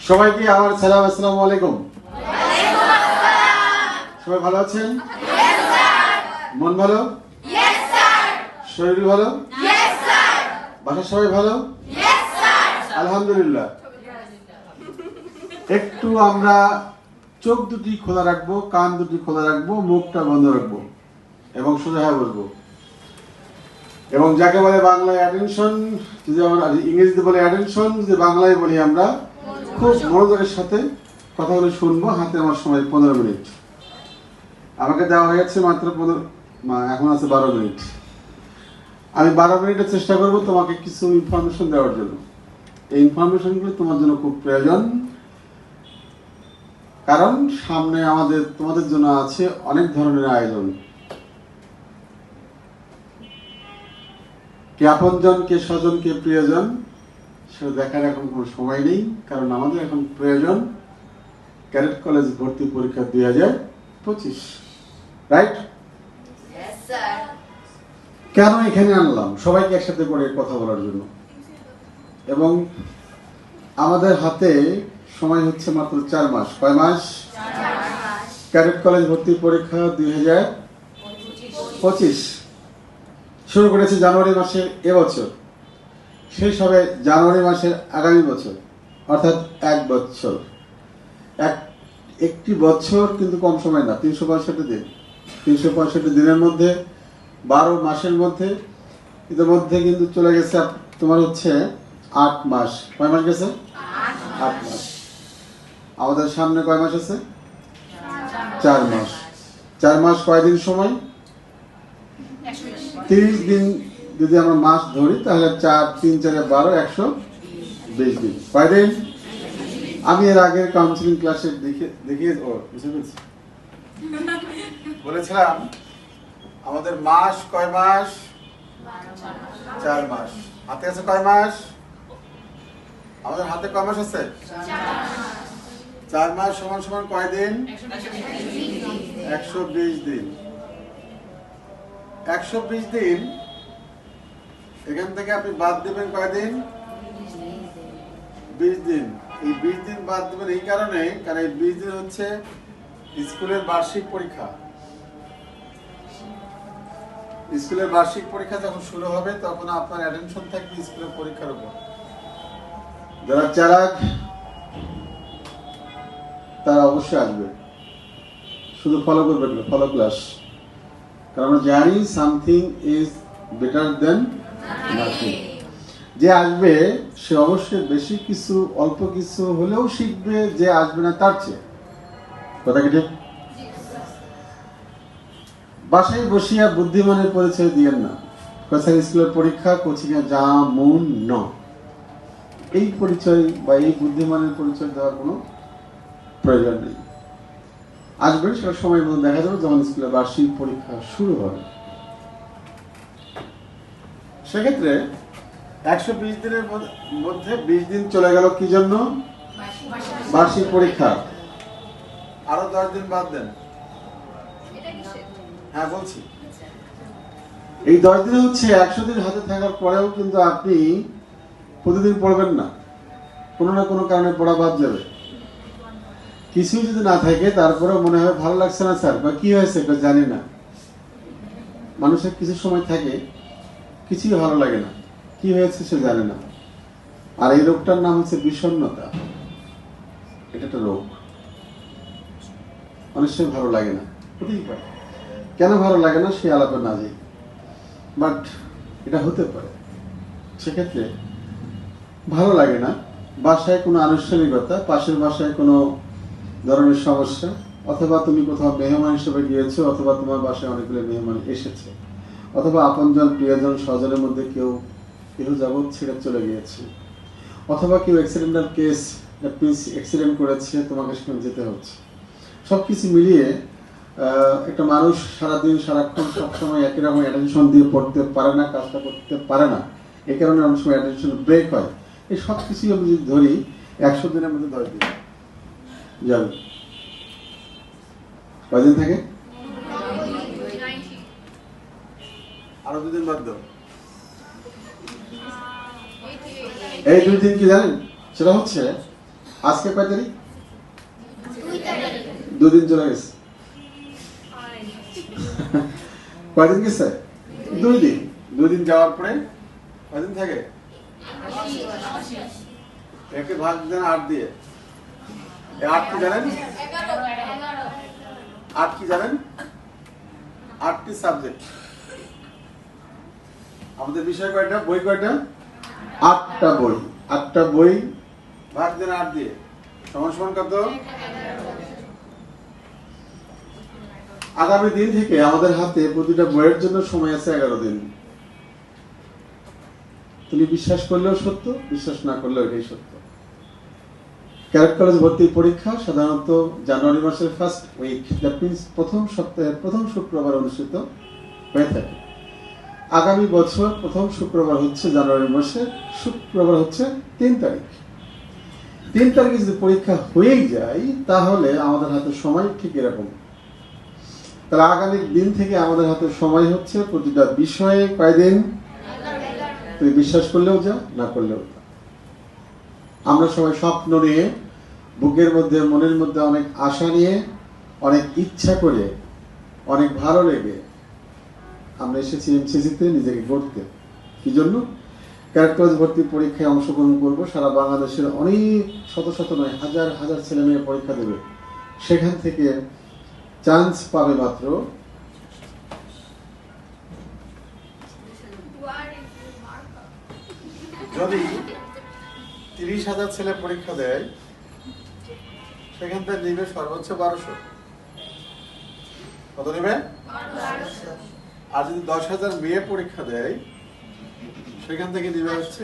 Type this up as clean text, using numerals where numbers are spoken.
সবাইকে আমার সালাম, আসসালামু আলাইকুম। সবাই ভালো আছেন? মন ভালো? শরীর ভালো? বাসার সবাই ভালো? আলহামদুলিল্লাহ। একটু আমরা চোখ দুটি খোলা রাখবো, কান দুটি খোলা রাখবো, মুখটা বন্ধ রাখবো এবং সোজা হয়ে বসবো। এবং যাকে বলে বাংলায় অ্যাটেনশন, যদি আমরা ইংরেজিতে বলে অ্যাটেনশন, যদি বাংলায় বলি আমরা খুব মনোযোগের সাথে কথাগুলো শুনবো। হাতে আমার সময় 15 মিনিট। আমাকে দেওয়া হয়েছে মাত্র 15, এখন আছে 12 মিনিট। আমি 12 মিনিটের চেষ্টা করবো তোমাকে কিছু ইনফরমেশন দেওয়ার জন্য। এই ইনফরমেশনগুলো তোমার জন্য খুব প্রয়োজন, কারণ সামনে তোমাদের জন্য আছে অনেক ধরনের আয়োজন। কে আপনজন, কে স্বজন, কে প্রিয়জন, সেটা দেখার এখন কোনো সময় নেই। কারণ আমাদের এখন প্রয়োজন ক্যাডেট কলেজ ভর্তি পরীক্ষা 2025, রাইট? কেন এখানে আনলাম সবাইকে একসাথে করে কথা বলার জন্য। এবং আমাদের হাতে সময় হচ্ছে মাত্র 4 মাস। কয় মাস? ক্যাডেট কলেজ ভর্তি পরীক্ষা 2025 শুরু করেছে জানুয়ারি মাসের এবছর, শেষ হবে জানুয়ারি মাসের আগামী বছর, অর্থাৎ 1 বছর। একটি বছর কিন্তু কম সময় না। 365 দিন, 365 দিনের মধ্যে 12 মাসের মধ্যে ইতিমধ্যে কিন্তু চলে গেছে তোমার হচ্ছে 8 মাস। কয় মাস গেছে? 8 মাস। আমাদের সামনে কয় মাস আছে? 4 মাস। 4 মাস কয় দিন সময়? 30 দিন। যদি আমরা মাস ধরি তাহলে 4 3 4 12 120 দিন। কয় দিন? আমি এর আগের কাউন্সিলিং ক্লাসে বলেছিলাম আমাদের মাস কয় মাস? 4 মাস। হাতে আছে কয় মাস? আমাদের হাতে কয় মাস আছে? 4 মাস সমান সমান কয় দিন? 120 দিন। 120 দিন এখান থেকে আপনি বাদ দেবেন কয় দিন? 20 দিন। এই 20 দিন বাদ দেবেন এই কারণে, কারণ এই 20 দিন হচ্ছে স্কুলের বার্ষিক পরীক্ষা। স্কুলের বার্ষিক পরীক্ষা যখন শুরু হবে তখন আপনার অ্যাটেনশন থাকবে স্কুলের পরীক্ষার উপর। যারা চালাক তারা অবশ্যই আসবে, শুধু ফলো করবে, ফলো ক্লাস। কারণ আমরা জানি something is better then nothing. যে আসবে সে অবশ্যই বেশি কিছু, অল্প কিছু হলেও শিখবে, যে আসবে না তার চেয়ে। কথা কি ঠিক? বাসায় বসিয়া বুদ্ধিমানের পরিচয় দিয়েন না। স্কুলের পরীক্ষা কোচিংয়ে যেমন ন, এই পরিচয় বা এই বুদ্ধিমানের পরিচয় দেওয়ার কোনো প্রয়োজন নেই। আসবেন সেটা সময় মতো দেখা যাবে যখন স্কুলের বার্ষিক পরীক্ষা শুরু হবে। সেক্ষেত্রে 120 দিনের মধ্যে 20 দিন চলে গেল কি জন্য? বার্ষিক পরীক্ষা। আরো 10 দিন বাদ দেন। হ্যাঁ বলছি, এই 10 দিন হচ্ছে 100 দিন হাতে থাকার পরেও কিন্তু আপনি প্রতিদিন পড়বেন না, কোনো না কোনো কারণে পড়া বাদ যাবে। কিছুই যদি না থাকে তারপরেও মনে হয় ভালো লাগছে না স্যার, বা কি হয়েছে জানি না। মানুষের কিছু সময় থাকে কিছুই ভালো লাগে না, কি হয়েছে সে জানে না। আর এই রোগটার নাম হচ্ছে বিষণ্ণতা। এটা একটা রোগ। অনেক সময় ভালো লাগে না, হতেই পারে। কেন ভালো লাগে না সে আলাপে না যাই, বাট এটা হতে পারে। সেক্ষেত্রে ভালো লাগে না, বাসায় কোনো আনুষ্ঠানিকতা, পাশের বাসায় কোনো ধরনের সমস্যা, অথবা তুমি কোথাও মেহমান হিসেবে গিয়েছো, অথবা তোমার বাসায় অনেকগুলো মেহমান এসেছে, অথবা আপনজন প্রিয়জন স্বজনের মধ্যে কেউ যাবৎ ছেড়ে চলে গিয়েছে, অথবা কেউ অ্যাক্সিডেন্টাল কেস, অ্যাক্সিডেন্ট করেছে, তোমাকে সেখানে যেতে হচ্ছে। সব কিছু মিলিয়ে একটা মানুষ সারাদিন সারাক্ষণ সবসময় একই রকম অ্যাটেনশন দিয়ে পড়তে পারে না, কাজটা করতে পারে না। এই কারণে অনেক সময় অ্যাটেনশন ব্রেক হয়। এই সব কিছুই আমি যদি ধরি 100 দিনের মধ্যে 10 দিন যাবে। কয়দিন থাকে? আরো 2 দিন বাদ দাও। এই 2 দিন কি জানেন? সেটা হচ্ছে আজকে কয় তারিখ? 2 দিন চলে গেছে। কয়দিন গেছে? 2 দিন। 2 দিন যাওয়ার পরে কয়দিন থাকে? একে ভাগ দেন 8 দিয়ে। 8 কি জানেন? 8 কি জানেন? 8টি সাবজেক্ট। আমাদের বিষয় কয়টা? বই কয়টা? 8টা বই। 8টা বই ভাগ দেন 8 দিয়ে। সমান সমান কত? আগামী দিন থেকে আমাদের হাতে প্রতিটা বইয়ের জন্য সময় আছে 11 দিন। তুমি বিশ্বাস করলেও সত্য, বিশ্বাস না করলেও এটাই সত্য। ক্যাডেট কলেজ ভর্তি পরীক্ষা সাধারণত জানুয়ারি মাসের ফার্স্ট উইক, দ্যাট মিন্স প্রথম সপ্তাহের প্রথম শুক্রবার অনুষ্ঠিত হয়ে থাকে। আগামী বছর প্রথম শুক্রবার হচ্ছে জানুয়ারি মাসের শুক্রবার হচ্ছে 3 তারিখ। 3 তারিখে যদি পরীক্ষা হয়েই যায় তাহলে আমাদের হাতে সময় ঠিক এরকম। তাহলে আগামী দিন থেকে আমাদের হাতে সময় হচ্ছে প্রতিটা বিষয়ে কয়দিন? তুমি বিশ্বাস করলেও যা, না করলেও তা। আমরা সবাই স্বপ্ন নিয়ে, বুকের মধ্যে মনের মধ্যে অনেক আশা নিয়ে, অনেক ইচ্ছা করে, অনেক ভালো লেগে আমরা এসেছি এমসিসিতে নিজেকে গড়তে। কি জন্য? ক্যাডেট কলেজ ভর্তি পরীক্ষায় অংশগ্রহণ করব। সারা বাংলাদেশের অনেক শত শত নয় হাজার হাজার ছেলে মেয়ে পরীক্ষা দেবে। সেখান থেকে চান্স পাবে মাত্র যদি 30,000 ছেলে পরীক্ষা দেয়, সেখান থেকে নিবে সর্বোচ্চ 1200। কত নেবে? 1200। আর যদি 10,000 মেয়ে পরীক্ষা দেয়, সেখান থেকে নিবে হচ্ছে